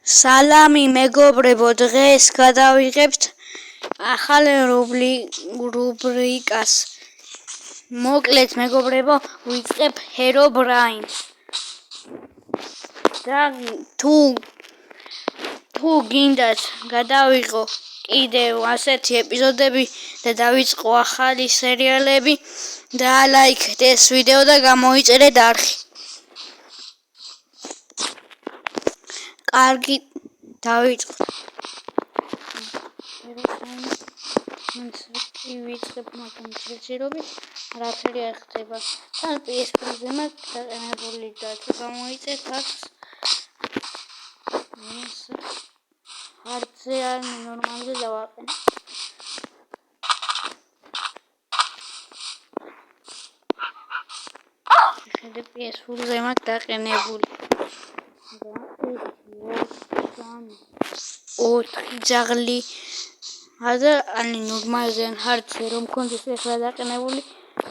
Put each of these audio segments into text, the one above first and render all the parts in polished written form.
სალამი მეგობრებო, დღეს გადავიღებთ ახალ რუბრიკას. მოკლედ მეგობრებო, ვიწყებ ჰერობრაინს. და თუ გინდათ გადავიღო კიდევ ასეთი ეპიზოდები და დავიწყო ახალი სერიალები, დაალაიქეთ ეს ვიდეო და გამოიწერეთ არხი. კარგი, დავიწყოთ. ვიწყებ მაგრამ ჯერჯერობით არაფერი არ ხდება. თან PS-ზე მაქვს დაყენებული და თუ გამოიწეს აქვს არცე არ ნორმალზე დავაყენე. შეხედე PS-ზე მაქვს დაყენებული. ოთხი ძაღლი და ani ნორმალზე ან ჰარდზე რომ მქონდეს ახლა დაყენებული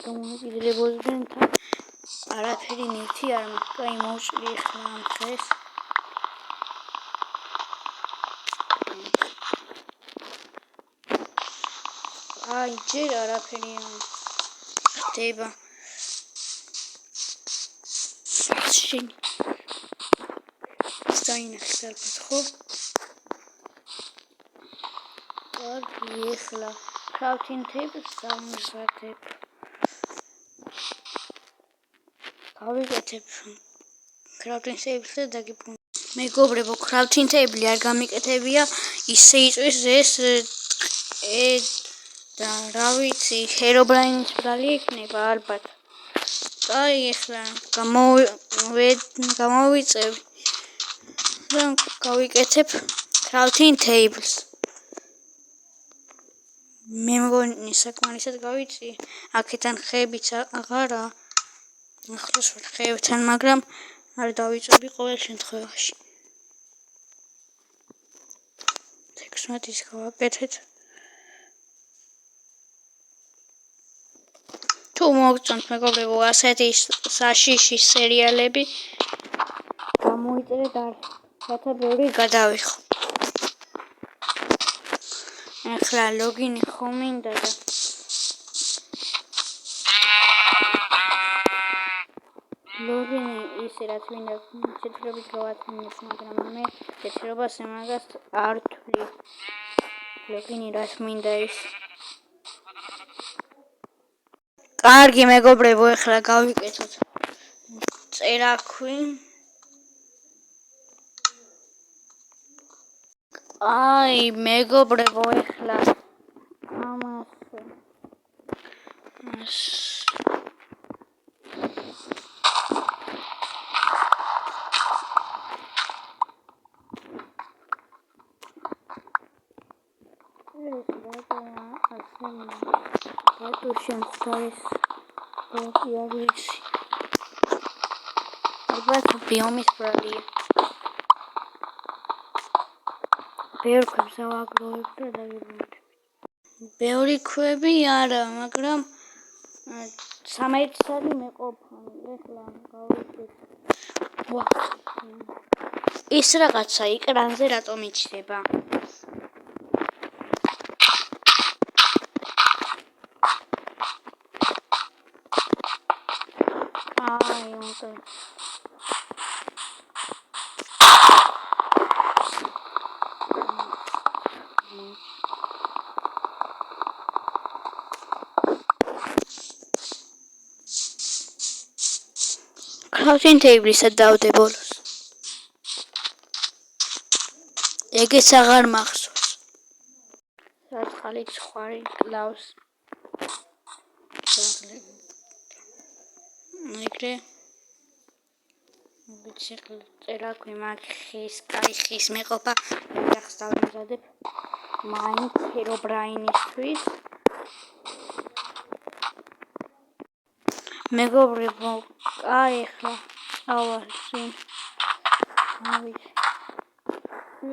გამომიყიდებოდნენ თან არაფერი ნივთი არ მაქვს. კაი მოვჭრი ახლა ამ დღეს. აი ჯერ არაფერი ხდება. შენ სტაინახი დარბაზ ხო? კარგი, ახლა crafting tables დავმზადებ. გავიკეთებ crafting tables და დაგიბრუნებ. მეგობრებო, crafting table არ გამიკეთებია, ისე იწვის ეს და რა ვიცი, ჰერობრაინის ბრალი იქნება ალბათ. კაი, ახლა გამოვიწევი და გავიკეთებ crafting tables. მე მგონი საკმარისად გავიცი, აქეთან ხეებიც აღარა ახლოს ვარ ხეებთან, მაგრამ არ დავიწები ყოველ შემთხვევაში. 16-ის გავაკეთეთ. თუ მოგწონთ მეგობრებო ასეთი საშიში სერიალები, გამოიწერეთ არხი, რათა ბევრი გადავიხო. ახლა ლოგინი ხო მინდა და ლოგინი ისე რაც მინდა შეჭრებით გავათმინეს, მაგრამ მე შეჭრებას ამაგას არ თვლი. ლოგინი რაც მინდა ის. კარგი მეგობრებო, ახლა გავიკეთოთ წერაქვი. აი მეგობრებო, ახლა ამას ალბათ ბიომის ბრალია. ბევრი ქვებს ავაგროვებ და დავიბრუნებ. ბევრი ქვები არა, მაგრამ 13 წელი მეყოფანი. ახლა გავიქეთ. ის რაღაცა ეკრანზე რატომ იჩდება? აი, მოკლედ. crafting table-ისა დავდე ბოლოს. ეგეც აღარ მახსოვს. საწყალი ცხვარი კლავს. ეგრე ვიცი წერაქვი მაქვს კაი ხის მეყოფა ახს დავიმზადებ მაინც ჰერობრაინისთვის. მეგობრებო, კაი ახლა ავარში. ავი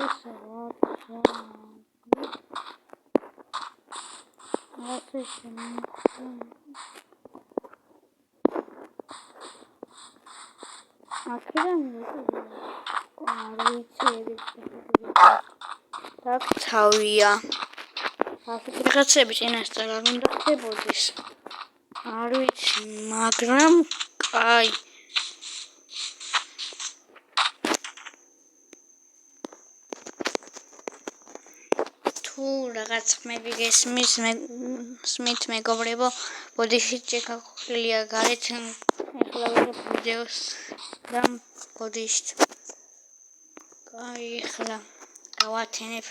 ისე აქედან არ ვიცი ეგეც და თავია ასეთი რაღაცები წინასწარ არ უნდა ხდებოდეს არ ვიცი მაგრამ აი თუ რაღაც ხმები გესმის სმით მეგობრებო ბოდიში ჩეკაქვილია გარეთ ეხლა ვიღებ ვიდეოს და ბოდიშით აი ეხლა გავათენებ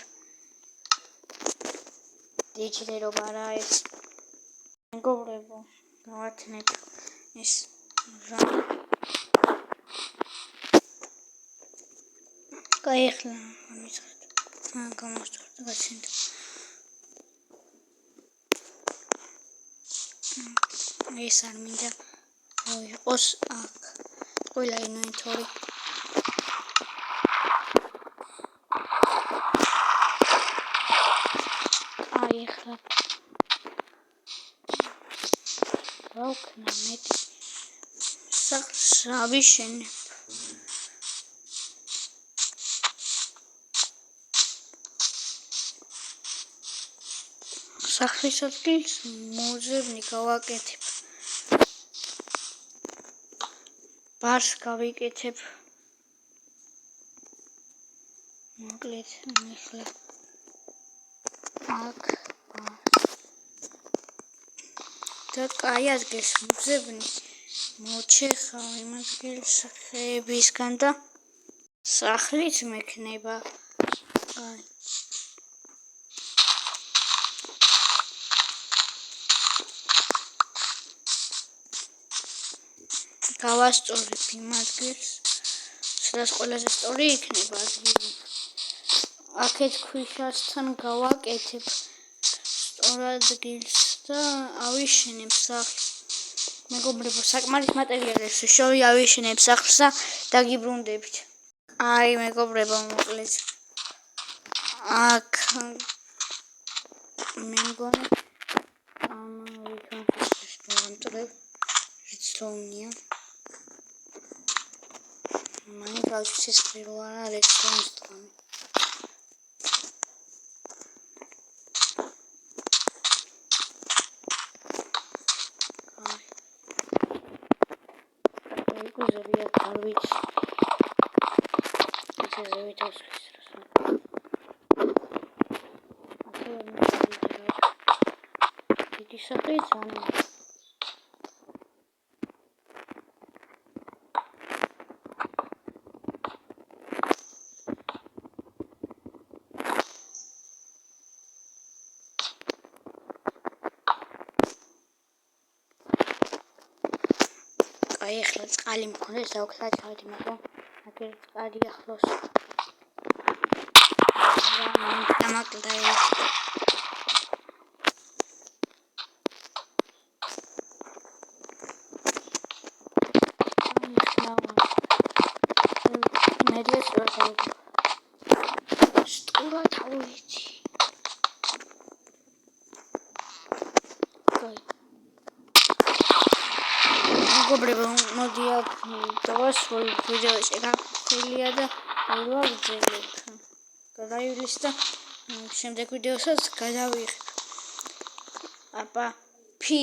დიჯდერობა რა ეს მეგობრებო გავათენებ ეს რა აი ეხლა ამიცხეთ გამოსწორდა გაცინდა ეს არ მინდა იყოს აქ ყველა ინვენტორი აი ეხლა რა ვქნა მეტი სახლს ავიშენებ სახლის ადგილს მოძებნი გავაკეთებ ბარს გავიკეთებ მოკლედ ეხლა აქ და კაი ადგილს მოძებნი მოჩეხავ იმ ადგილს ხეებისგან და სახლიც მექნება აი გავასწორებ იმ ადგილს სადაც ყველაზე სწორი იქნება ადგილი აქეთ ქვიშასთან გავაკეთებ სწორ ადგილს და ავიშენებ სახლს მეგობრებო საკმარის მატერიალებს შოვი ავიშენებ სახლს და დაგიბრუნდებით აი მეგობრებო მოკლედ აქ მე მგონი ამავე კონფლიქტს დავამტვრევ რიცხვია მაინც გავშვის პირველ არა რიცხვს თქვენ აი გუზებია თავით ესე ვითავსის დიდი საფრთხეა აი ეხლა წყალი მქონდეს დავქლა ჩავდი მაგრამ აგერ წყალი ახლოს დამაკლდა ეს მედიას ვასაუბრობ სტურა თავიცი მეგობრებო მოდი აქ დავასრულე ვიდეო შეგახსენია და ვაგრძელებ გადაივლის და შემდეგ ვიდეოსაც გადავიღებ აპა ფი